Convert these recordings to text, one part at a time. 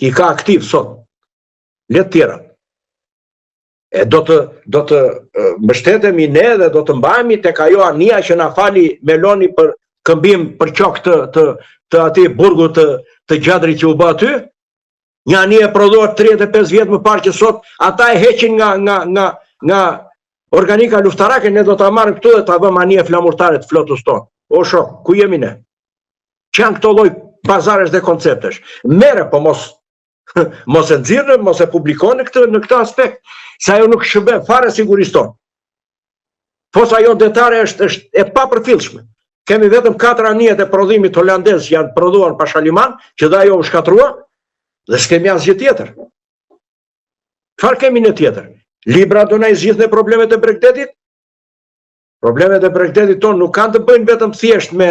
i ka aktiv sot, letë tjera. E do të mbështetemi ne dhe do të mbajemi tek ajo ania që na fali Meloni për këmbim për qok të ati burgu të gjadrit që u bë aty. Një anije prodhohet 35 vjetë më parë që sot ata e heqin nga organika luftarake, ne do të marrim këtu dhe të vëmë anije flamurtare të flotës tonë. O shok, ku jemi ne? Që janë këto lloj pazaresh dhe konceptesh? Mere, po mos e nxirrni, mos e publikoni në këtë aspekt, se ajo nuk shërben fare sigurisë tonë. Fosa jo detare është e papërfillshme. Kemi vetëm 4 anijet e prodhimit holandez që janë prodhuar në Pashaliman, që dhe ajo u shkatrua, dhe s'kemi asgjë tjetër. Çfarë kemi në tjetër? Libra do na i zgjidhni problemet e Bregdetit? Problemet e Bregdetit tonë nuk kanë të bëjnë vetëm thjesht me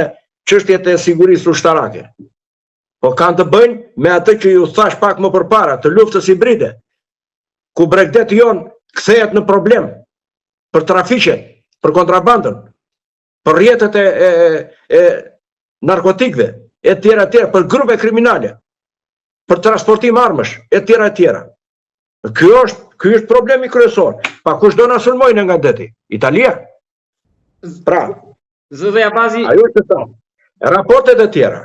çështjet e sigurisë ushtarake, po kanë të bëjnë me atë që ju thash pak më përpara, të luftës hibride, ku Bregdeti jon kthehet në problem për trafiqe, për kontrabandën, për rrjetet e narkotikëve, e tjera, për grupe kriminale, për transportim armësh, e tjera. Ky është problemi kryesor. Pa kush do na sulmojnë nga deti? Italia? Pra, Zotëja Abazi, ajo që thonë, raportet e tjera,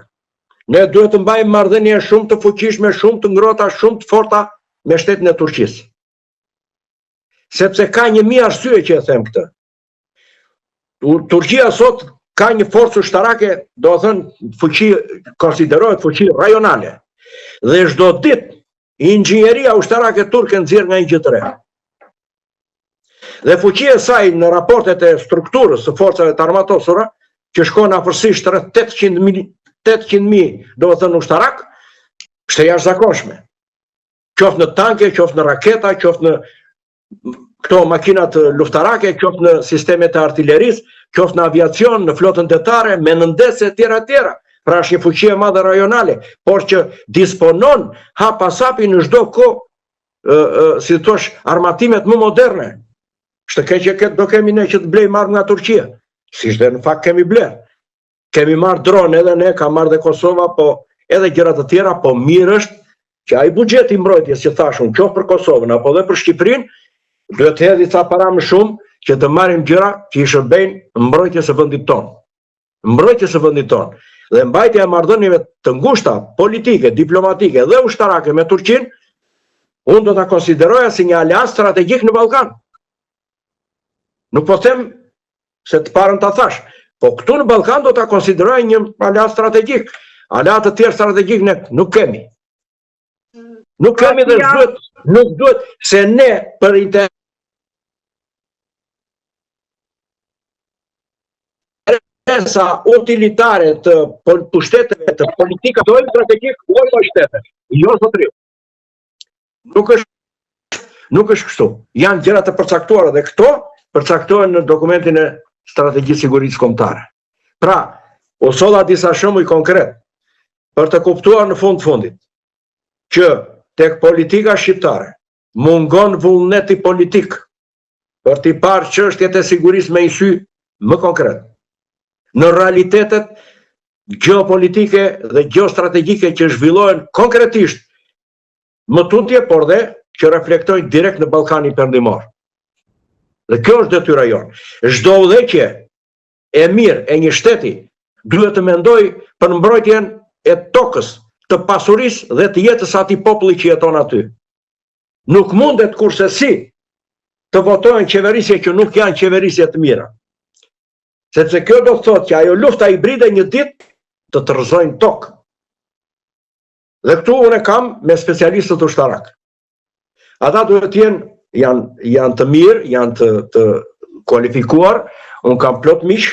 ne duhet të mbajmë marrëdhënie shumë të fuqishme, shumë të ngrohta, shumë të forta me shtetin e Turqisë. Sepse ka 1000 arsye që e them këtë. Turqia sot ka një forcë ushtarake, do të thënë fuqi, konsiderohet fuqi rajonale. Dhe çdo ditë inxhinieria ushtarake turke nxjerr nga një gjë të re. Dhe fuqia e saj në raportet e strukturës së forcave të armatosura, që shkon afërsisht rreth 800.000, do të thënë ushtarak, është e jashtëzakonshme. Qoftë në tanke, qoftë në raketa, qoftë në këto makinat luftarake, qoftë në sistemet e artillerisë, qoftë në aviacion, në flotën detare, me nëndese, tjera. Pra është një fuqi e madhe rajonale, por që disponon hapasapi në çdo kohë, si thosh, armatimet më moderne. Shtë keq do kemi ne që të blejmë armë nga Turqia. Si shte në fakt kemi bler. Kemi marrë drone edhe ne, ka marrë dhe Kosova, po edhe gjërat të tjera, po mirë është që ai buxheti mbrojtjes që thashun, qoftë për Kosovën apo edhe për Shqipërinë, duhet të hedhë ca para më shumë që të marrim gjëra që i shërbejnë mbrojtjes së vendit tonë. Mbrojtjes së vendit tonë. Dhe mbajtja e marrëdhënieve të ngushta, politike, diplomatike dhe ushtarake me Turqinë, unë do ta konsideroja si një aleancë strategjik në Ballkan. Nuk po them se të parën ta thash, po këtu në Ballkan do ta konsideroja një aleancë strategjik. Aleancë të tjerë strategjik ne nuk kemi. Nuk kemi dhe nuk duhet se ne për interesa utilitare të pushteteve të politika dojmë strategjik ojmë shtete. Jo zotëriu. Nuk është kështu. Janë gjëra të përcaktuara dhe këto përcaktohen në dokumentin e strategjisë sigurisë kombëtare. Pra, u solla disa shembuj konkret për të kuptuar në fundit që tek politika shqiptare mungon vullneti politik për t'i parë çështjet e sigurisë me një sy më konkret. Në realitetet geopolitike dhe geostrategjike që zhvillohen konkretisht më tutje, por dhe që reflektojnë direkt në Ballkanin Perëndimor. Dhe kjo është detyra jonë. Çdo udhëheqje e mirë e një shteti duhet të mendoj për mbrojtjen e tokës, të pasurisë dhe të jetës atij populli që jeton aty. Nuk mundet kurse si të votojnë qeverisje që nuk janë qeverisje të mira. Sepse kjo do të thotë që ajo lufta hibride një ditë të tërëzojnë tokë. Dhe këtu unë kam me specialistët ushtarak. Ata duhet janë të mirë, janë të kualifikuar, unë kam plot miq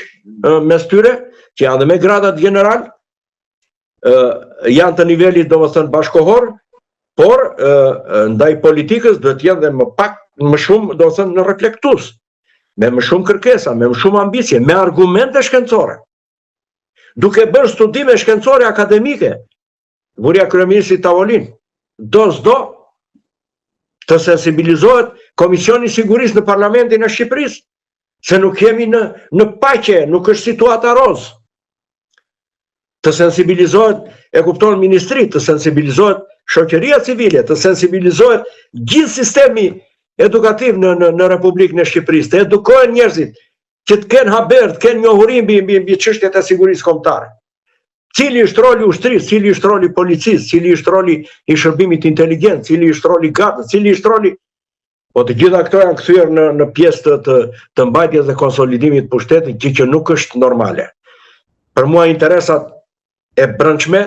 mes tyre, që janë dhe me gradat general, janë të nivelit do më thënë bashkohor, por ndaj politikës duhet jenë dhe më shumë do më thënë në reflektues, me më shumë kërkesa, me më shumë ambicie, me argumente shkencore. Duke bërë studime shkencore akademike, burja kryeministri Tavolin, do të sensibilizohet Komisioni Sigurisë në Parlamentin e Shqipërisë, se nuk jemi në paqe, nuk është situata roz. të sensibilizohet, e kupton ministri, të sensibilizohet shoqëria civile, të sensibilizohet gjithë sistemi edukativ në Republikën e Shqipërisë, të edukohen njerëzit, që të kenë haber, të kenë njohurim mbi çështjet e sigurisë kombëtare. Cili është roli i ushtrisë, cili është roli i policisë, cili është roli i shërbimit inteligent, cili është roli i gatës, cili është roli. Po të gjitha këto janë kthyer në pjesë të mbajtjes dhe konsolidimit të pushtetit, që nuk është normale. Për mua interesat e brendshme,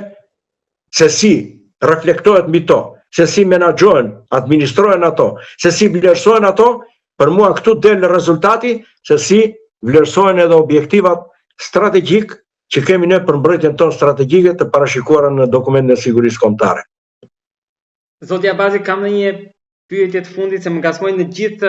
se si reflektohet mbi to, se si menaxhohen, administrohen ato, se si vlerësohen ato, për mua këtu del rezultati se si vlerësohen edhe objektivat strategjik që kemi ne për mbrojtjen tonë strategjike të parashikuara në dokumentin e sigurisë kombëtare. Zoti Abazi, kam një pyetje të fundit, se më ngacmojnë në gjithë